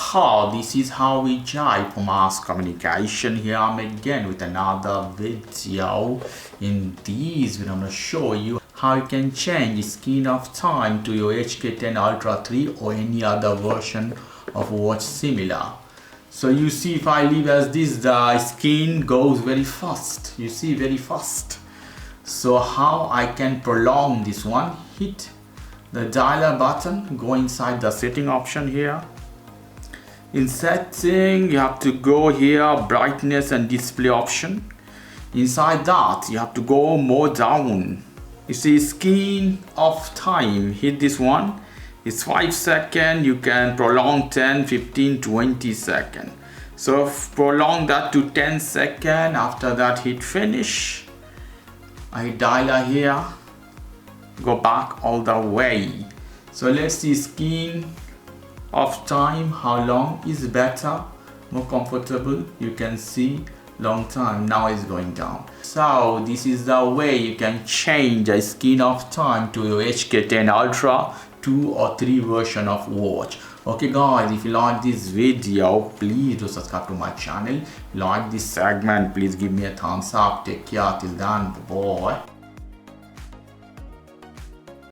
This is how we jive for mass communication. Here I'm again with another video. In this video I'm going to show you how you can change screen of time to your HK9 Ultra 3 or any other version of watch similar. So you see, if I leave as this, the screen goes very fast. You see, very fast. So how I can prolong this one? Hit the dialer button, go inside the setting option here. In setting, you have to go here, brightness and display option. Inside that, you have to go more down. You see screen of time, hit this one. It's 5 seconds, you can prolong 10, 15, 20 seconds. So prolong that to 10 seconds. After that, hit finish. I hit dialer here, go back all the way. So let's see screen of time, how long is better, more comfortable. You can see long time, now it's going down. So this is the way you can change a screen of time to your HK9 Ultra 2 or 3 version of watch. Okay guys, if you like this video, please do subscribe to my channel. If you like this segment, please give me a thumbs up. Take care till then, bye.